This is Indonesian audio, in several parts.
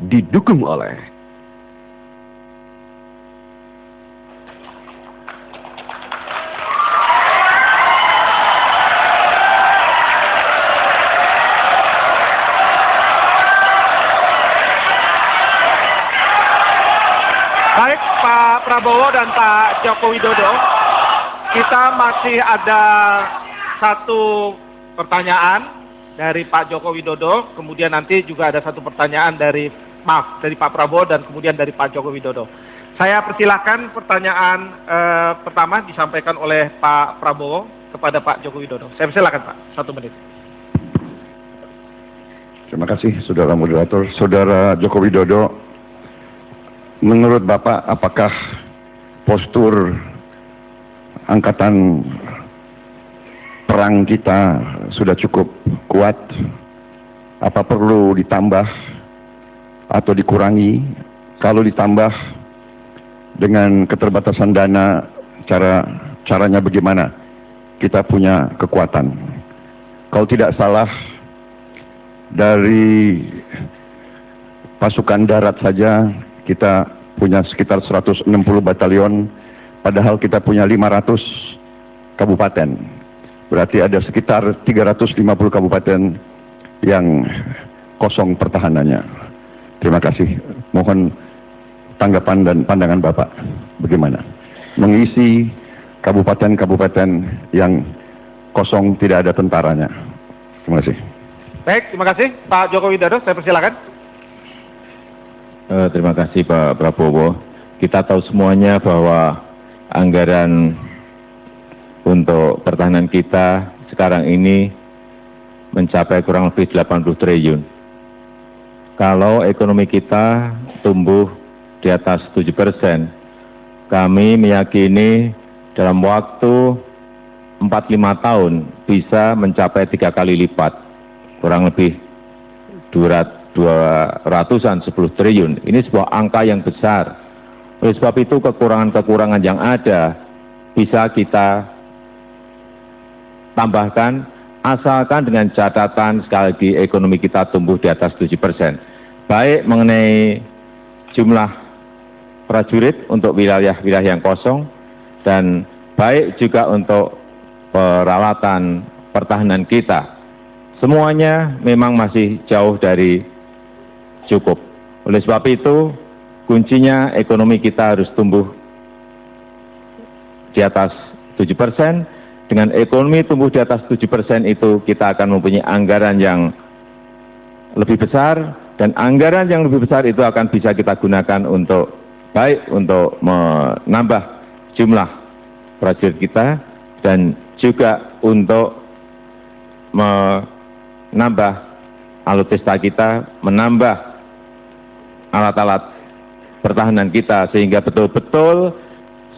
didukung oleh baik Pak Prabowo dan Pak Joko Widodo, kita masih ada satu pertanyaan dari Pak Joko Widodo, kemudian nanti juga ada satu pertanyaan dari Pak Prabowo dan kemudian dari Pak Joko Widodo. Saya persilahkan pertanyaan pertama disampaikan oleh Pak Prabowo kepada Pak Joko Widodo. Saya persilahkan Pak, 1 menit. Terima kasih Saudara Moderator. Saudara Joko Widodo, menurut Bapak apakah postur angkatan perang kita sudah cukup kuat? Apa perlu ditambah atau dikurangi? Kalau ditambah dengan keterbatasan dana, caranya bagaimana kita punya kekuatan? Kalau tidak salah, dari pasukan darat saja kita punya sekitar 160 batalion, padahal kita punya 500 kabupaten. Berarti ada sekitar 350 kabupaten yang kosong pertahanannya. Terima kasih. Mohon tanggapan dan pandangan Bapak bagaimana mengisi kabupaten-kabupaten yang kosong tidak ada tentaranya. Terima kasih. Baik, terima kasih Pak Joko Widodo, saya persilakan. Terima kasih Pak Prabowo. Kita tahu semuanya bahwa anggaran untuk pertahanan kita sekarang ini mencapai kurang lebih 80 triliun. Kalau ekonomi kita tumbuh di atas 7%, kami meyakini dalam waktu 4-5 tahun bisa mencapai 3 kali lipat, kurang lebih 200-an 10 triliun. Ini sebuah angka yang besar. Oleh sebab itu kekurangan-kekurangan yang ada bisa kita tambahkan, asalkan dengan catatan sekali lagi ekonomi kita tumbuh di atas 7%. Baik mengenai jumlah prajurit untuk wilayah-wilayah yang kosong, dan baik juga untuk peralatan pertahanan kita. Semuanya memang masih jauh dari cukup. Oleh sebab itu, kuncinya ekonomi kita harus tumbuh di atas 7%. Dengan ekonomi tumbuh di atas 7% itu, kita akan mempunyai anggaran yang lebih besar, dan anggaran yang lebih besar itu akan bisa kita gunakan untuk baik untuk menambah jumlah prajurit kita, dan juga untuk menambah alutsista kita, menambah alat-alat pertahanan kita, sehingga betul-betul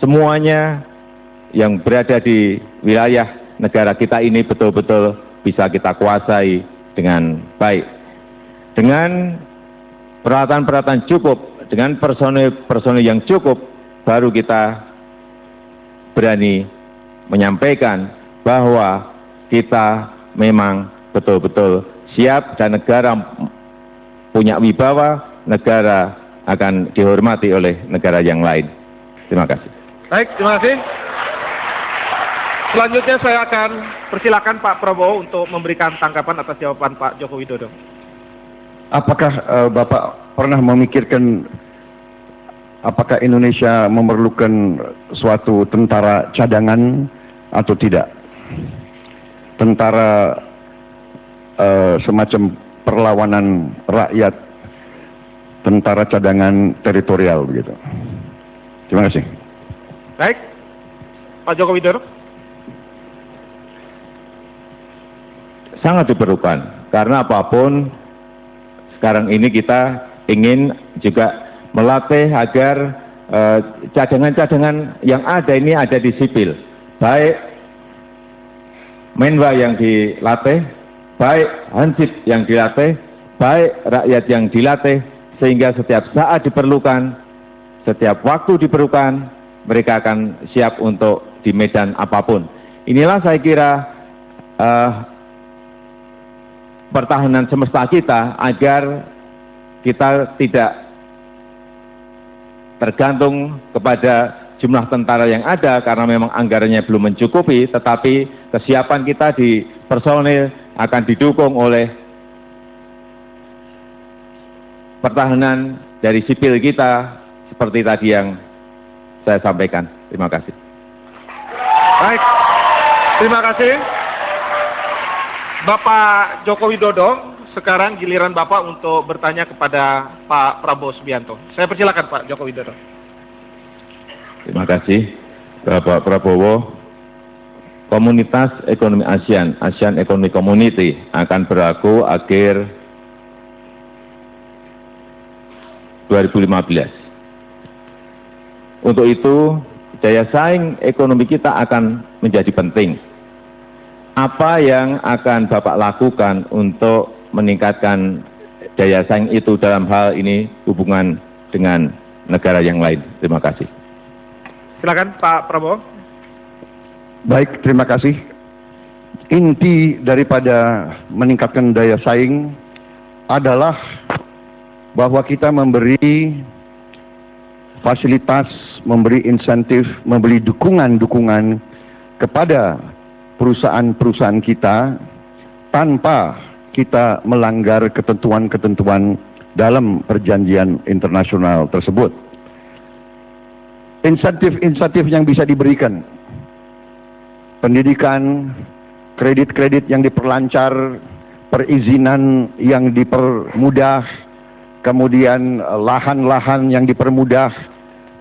semuanya yang berada di wilayah negara kita ini betul-betul bisa kita kuasai dengan baik. Dengan peralatan-peralatan cukup, dengan personil yang cukup, baru kita berani menyampaikan bahwa kita memang betul-betul siap dan negara punya wibawa, negara akan dihormati oleh negara yang lain. Terima kasih. Baik, terima kasih. Selanjutnya saya akan persilakan Pak Prabowo untuk memberikan tanggapan atas jawaban Pak Joko Widodo. Apakah Bapak pernah memikirkan apakah Indonesia memerlukan suatu tentara cadangan atau tidak? Tentara semacam perlawanan rakyat, tentara cadangan teritorial begitu. Terima kasih. Baik, Pak Joko Widodo. Sangat diperlukan, karena apapun sekarang ini kita ingin juga melatih agar cadangan-cadangan yang ada ini ada di sipil, baik Menwa yang dilatih, baik Hansip yang dilatih, baik rakyat yang dilatih, sehingga setiap saat diperlukan, setiap waktu diperlukan, mereka akan siap untuk di medan apapun. Inilah saya kira pertahanan semesta kita, agar kita tidak tergantung kepada jumlah tentara yang ada karena memang anggarannya belum mencukupi, tetapi kesiapan kita di personil akan didukung oleh pertahanan dari sipil kita seperti tadi yang saya sampaikan. Terima kasih. Baik, terima kasih Bapak Joko Widodo. Sekarang giliran Bapak untuk bertanya kepada Pak Prabowo Subianto. Saya persilakan Pak Joko Widodo. Terima kasih Bapak Prabowo. Komunitas Ekonomi ASEAN, ASEAN Economic Community akan berlaku akhir 2015. Untuk itu, daya saing ekonomi kita akan menjadi penting. Apa yang akan Bapak lakukan untuk meningkatkan daya saing itu dalam hal ini hubungan dengan negara yang lain? Terima kasih. Silakan Pak Prabowo. Baik, terima kasih. Inti daripada meningkatkan daya saing adalah bahwa kita memberi fasilitas, memberi insentif, memberi dukungan-dukungan kepada perusahaan-perusahaan kita tanpa kita melanggar ketentuan-ketentuan dalam perjanjian internasional tersebut. Insentif-insentif yang bisa diberikan, pendidikan, kredit-kredit yang diperlancar, perizinan yang dipermudah, kemudian lahan-lahan yang dipermudah,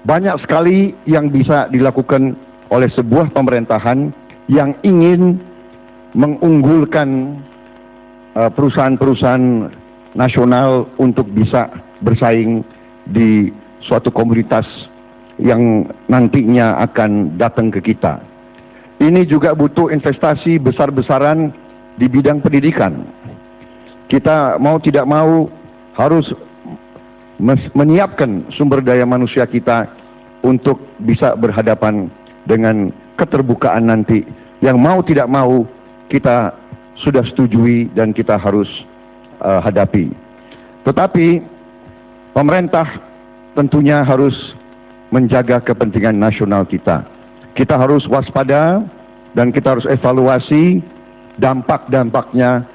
banyak sekali yang bisa dilakukan oleh sebuah pemerintahan yang ingin mengunggulkan perusahaan-perusahaan nasional untuk bisa bersaing di suatu komunitas yang nantinya akan datang ke kita. Ini juga butuh investasi besar-besaran di bidang pendidikan. Kita mau tidak mau harus menyiapkan sumber daya manusia kita untuk bisa berhadapan dengan keterbukaan nanti yang mau tidak mau kita sudah setujui dan kita harus hadapi. Tetapi pemerintah tentunya harus menjaga kepentingan nasional kita. Kita harus waspada dan kita harus evaluasi dampak-dampaknya,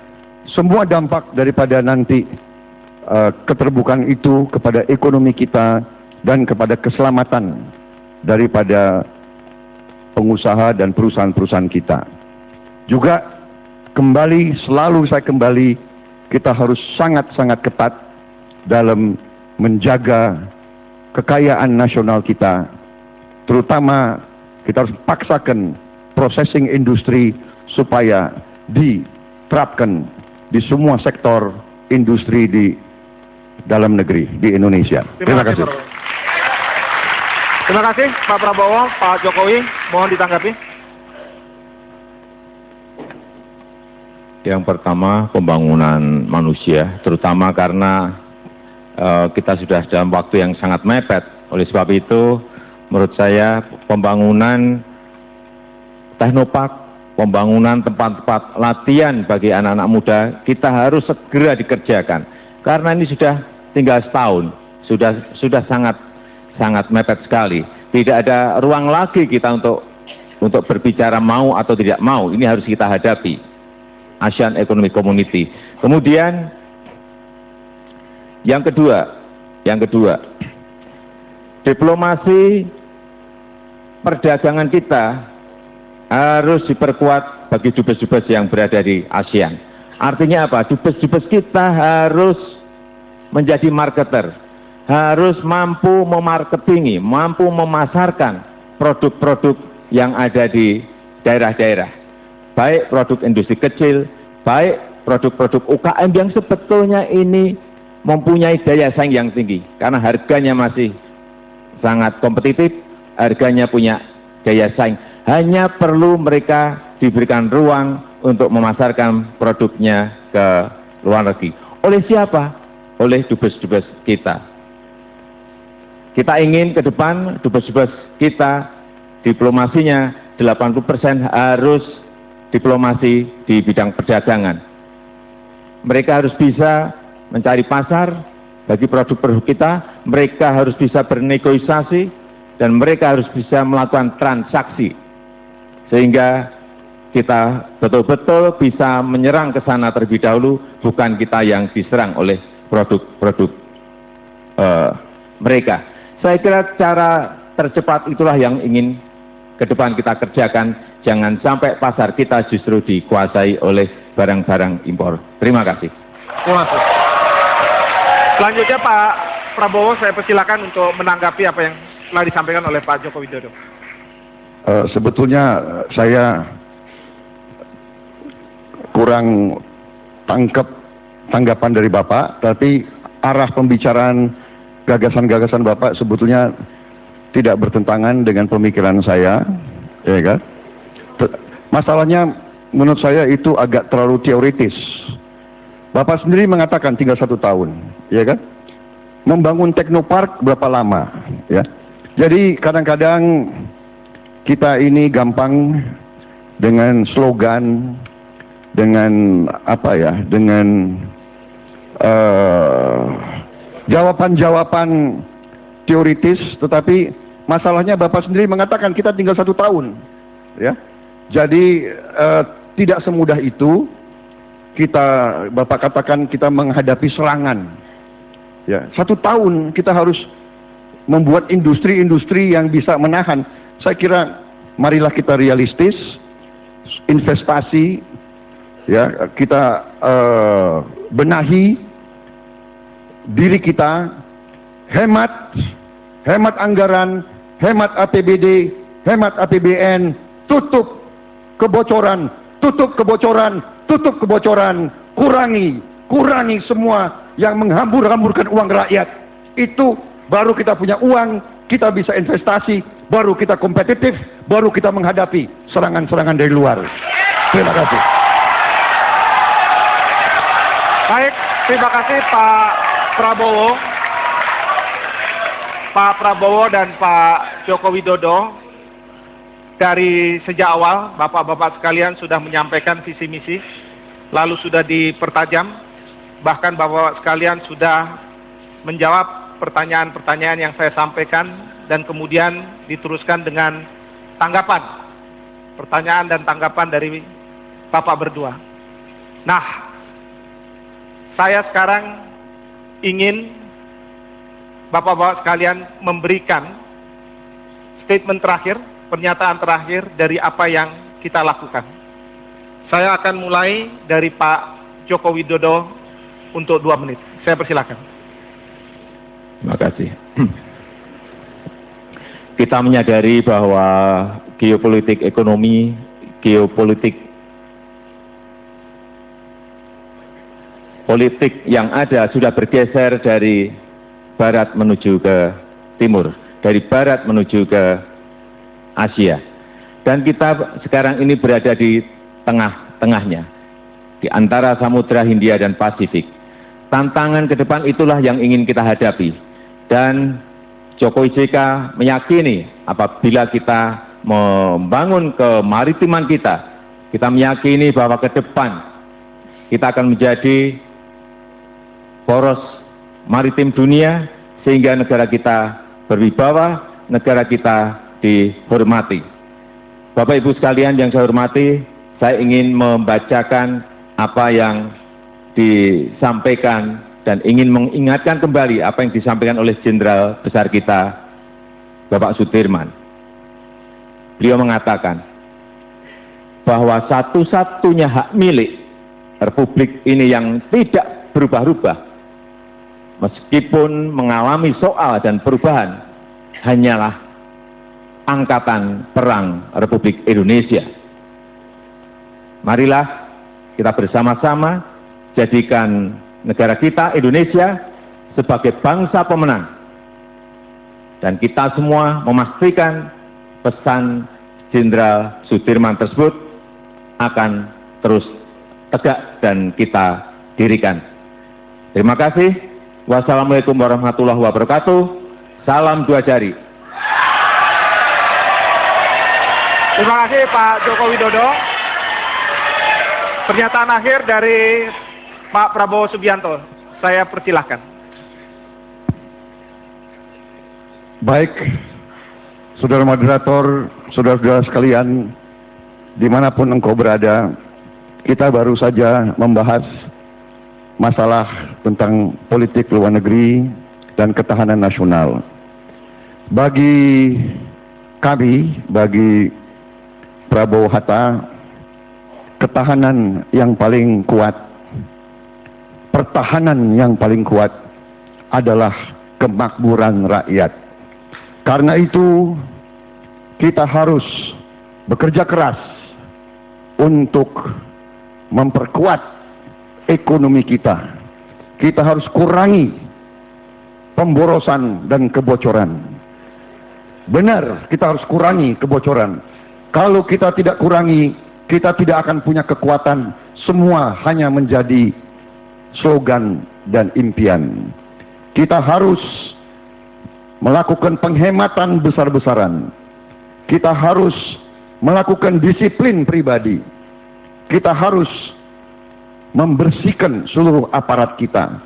semua dampak daripada nanti keterbukaan itu kepada ekonomi kita dan kepada keselamatan daripada pengusaha dan perusahaan-perusahaan kita. Juga selalu saya kembali, kita harus sangat-sangat ketat dalam menjaga kekayaan nasional kita, terutama kita harus paksakan processing industri supaya diterapkan di semua sektor industri di dalam negeri di Indonesia. Terima kasih. Terima kasih Pak Prabowo. Pak Jokowi, mohon ditanggapi. Yang pertama, pembangunan manusia, terutama karena kita sudah dalam waktu yang sangat mepet. Oleh sebab itu, menurut saya pembangunan teknopark, pembangunan tempat-tempat latihan bagi anak-anak muda, kita harus segera dikerjakan. Karena ini sudah tinggal setahun, sudah sangat mepet sekali. Tidak ada ruang lagi kita untuk berbicara mau atau tidak mau. Ini harus kita hadapi. ASEAN Economic Community. Kemudian yang kedua, diplomasi perdagangan kita harus diperkuat bagi dubes-dubes yang berada di ASEAN. Artinya apa? Dubes-dubes kita harus menjadi marketer, harus mampu memarketingi, mampu memasarkan produk-produk yang ada di daerah-daerah. Baik produk industri kecil, baik produk-produk UKM yang sebetulnya ini mempunyai daya saing yang tinggi. Karena harganya masih sangat kompetitif, harganya punya daya saing. Hanya perlu mereka diberikan ruang untuk memasarkan produknya ke luar negeri. Oleh siapa? Oleh dubes-dubes kita. Kita ingin ke depan dubes-dubes kita, diplomasinya 80% harus diplomasi di bidang perdagangan. Mereka harus bisa mencari pasar, bagi produk-produk kita, mereka harus bisa bernegosiasi dan mereka harus bisa melakukan transaksi sehingga kita betul-betul bisa menyerang ke sana terlebih dahulu, bukan kita yang diserang oleh produk-produk mereka. Saya kira cara tercepat itulah yang ingin ke depan kita kerjakan. Jangan sampai pasar kita justru dikuasai oleh barang-barang impor. Terima kasih. Terima kasih. Selanjutnya Pak Prabowo, saya persilakan untuk menanggapi apa yang telah disampaikan oleh Pak Joko Widodo. Sebetulnya saya kurang tanggapan dari Bapak, tapi arah pembicaraan gagasan-gagasan Bapak sebetulnya tidak bertentangan dengan pemikiran saya, ya kan? Masalahnya menurut saya itu agak terlalu teoritis. Bapak sendiri mengatakan tinggal 1 tahun, ya kan? Membangun teknopark berapa lama, ya? Jadi kadang-kadang kita ini gampang dengan slogan, dengan apa ya, dengan jawaban-jawaban teoritis, tetapi masalahnya Bapak sendiri mengatakan kita tinggal 1 tahun, ya. Jadi tidak semudah itu kita, Bapak katakan kita menghadapi serangan, ya. 1 tahun kita harus membuat industri-industri yang bisa menahan. Saya kira marilah kita realistis, investasi, ya, kita benahi diri kita, hemat anggaran, hemat APBD, hemat APBN, tutup kebocoran, kurangi semua yang menghambur-hamburkan uang rakyat. Itu baru kita punya uang, kita bisa investasi, baru kita kompetitif, baru kita menghadapi serangan-serangan dari luar. Terima kasih. Baik, terima kasih Pak Prabowo. Pak Prabowo dan Pak Joko Widodo, dari sejak awal Bapak-Bapak sekalian sudah menyampaikan visi misi, lalu sudah dipertajam, bahkan Bapak sekalian sudah menjawab pertanyaan-pertanyaan yang saya sampaikan dan kemudian diteruskan dengan tanggapan, pertanyaan dan tanggapan dari Bapak berdua. Nah, saya sekarang ingin Bapak-Bapak sekalian memberikan statement terakhir, pernyataan terakhir dari apa yang kita lakukan. Saya akan mulai dari Pak Joko Widodo untuk 2 menit. Saya persilakan. Terima kasih. Kita menyadari bahwa geopolitik ekonomi, geopolitik politik yang ada sudah bergeser dari barat menuju ke timur, dari barat menuju ke Asia. Dan kita sekarang ini berada di tengah-tengahnya, di antara Samudra Hindia dan Pasifik. Tantangan ke depan itulah yang ingin kita hadapi. Dan Jokowi JK meyakini apabila kita membangun kemaritiman kita meyakini bahwa ke depan kita akan menjadi poros maritim dunia, sehingga negara kita berwibawa, negara kita dihormati. Bapak Ibu sekalian yang saya hormati, saya ingin membacakan apa yang disampaikan dan ingin mengingatkan kembali apa yang disampaikan oleh Jenderal Besar kita, Bapak Sudirman. Beliau mengatakan bahwa satu-satunya hak milik Republik ini yang tidak berubah-ubah, meskipun mengalami soal dan perubahan, hanyalah Angkatan Perang Republik Indonesia. Marilah kita bersama-sama jadikan negara kita, Indonesia, sebagai bangsa pemenang. Dan kita semua memastikan pesan Jenderal Sudirman tersebut akan terus tegak dan kita dirikan. Terima kasih. Wassalamualaikum warahmatullahi wabarakatuh. Salam 2 jari. Terima kasih Pak Joko Widodo. Pernyataan akhir dari Pak Prabowo Subianto, saya persilahkan. Baik, saudara moderator, saudara-saudara sekalian, dimanapun engkau berada, kita baru saja membahas masalah tentang politik luar negeri dan ketahanan nasional. Bagi kami, bagi Prabowo Hatta, ketahanan yang paling kuat, pertahanan yang paling kuat adalah kemakmuran rakyat. Karena itu, kita harus bekerja keras untuk memperkuat ekonomi kita. Kita harus kurangi pemborosan dan kebocoran. Benar, kita harus kurangi kebocoran. Kalau kita tidak kurangi, kita tidak akan punya kekuatan. Semua hanya menjadi slogan dan impian. Kita harus melakukan penghematan besar-besaran. Kita harus melakukan disiplin pribadi. Kita harus membersihkan seluruh aparat kita.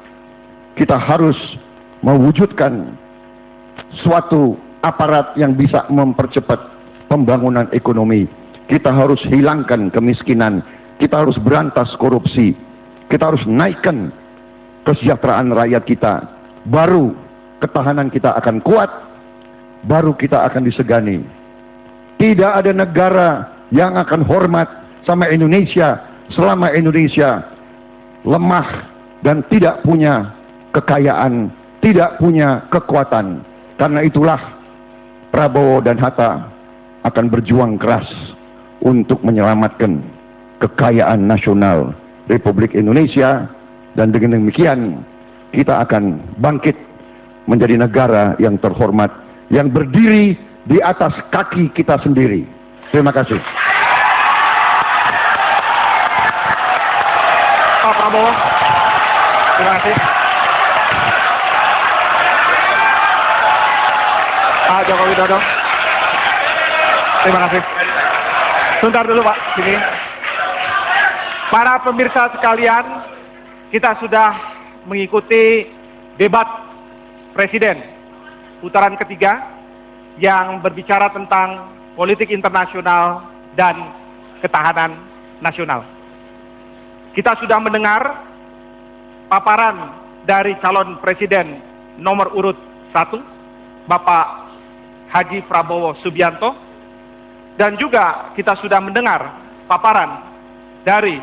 Kita harus mewujudkan suatu aparat yang bisa mempercepat pembangunan ekonomi. Kita harus hilangkan kemiskinan. Kita harus berantas korupsi. Kita harus naikkan kesejahteraan rakyat kita. Baru ketahanan kita akan kuat, baru kita akan disegani. Tidak ada negara yang akan hormat sama Indonesia selama Indonesia lemah dan tidak punya kekayaan, tidak punya kekuatan. Karena itulah Prabowo dan Hatta akan berjuang keras untuk menyelamatkan kekayaan nasional Republik Indonesia, dan dengan demikian kita akan bangkit menjadi negara yang terhormat, yang berdiri di atas kaki kita sendiri. Terima kasih. Pak Prabowo, terima kasih. Pak Joko Widodo, terima kasih. Sebentar dulu Pak, sini. Para pemirsa sekalian, kita sudah mengikuti debat Presiden putaran ketiga yang berbicara tentang politik internasional dan ketahanan nasional. Kita sudah mendengar paparan dari calon presiden nomor urut 1, Bapak Haji Prabowo Subianto, dan juga kita sudah mendengar paparan dari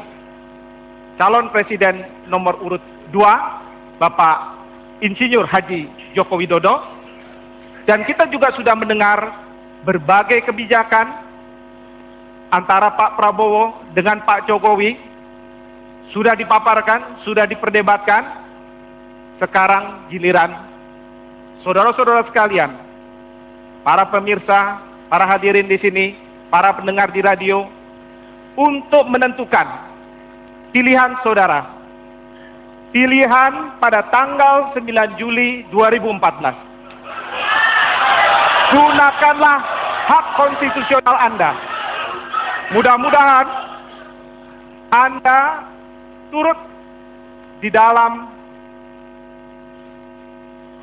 calon presiden nomor urut 2, Bapak Insinyur Haji Joko Widodo, dan kita juga sudah mendengar berbagai kebijakan antara Pak Prabowo dengan Pak Jokowi sudah dipaparkan, sudah diperdebatkan. Sekarang giliran saudara-saudara sekalian, para pemirsa, para hadirin di sini, para pendengar di radio, untuk menentukan pilihan saudara. Pilihan pada tanggal 9 Juli 2014. Gunakanlah hak konstitusional Anda. Mudah-mudahan Anda turut di dalam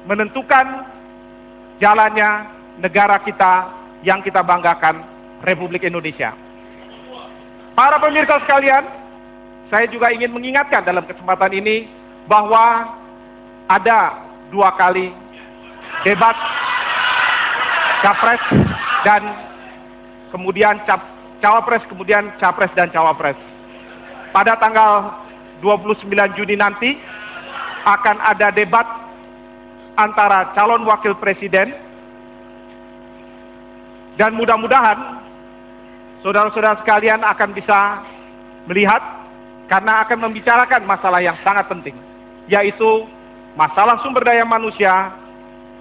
menentukan jalannya negara kita yang kita banggakan, Republik Indonesia. Para pemirsa sekalian, saya juga ingin mengingatkan dalam kesempatan ini bahwa ada 2 kali debat Capres dan kemudian Cawapres, kemudian Capres dan Cawapres. Pada tanggal 29 Juni nanti akan ada debat antara calon wakil presiden, dan mudah-mudahan saudara-saudara sekalian akan bisa melihat, karena akan membicarakan masalah yang sangat penting, yaitu masalah sumber daya manusia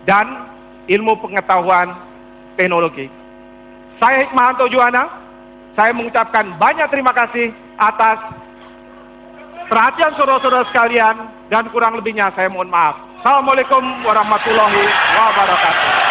dan ilmu pengetahuan teknologi. Saya Hikmahanto Juwana, saya mengucapkan banyak terima kasih atas perhatian saudara-saudara sekalian, dan kurang lebihnya saya mohon maaf. Assalamualaikum warahmatullahi wabarakatuh.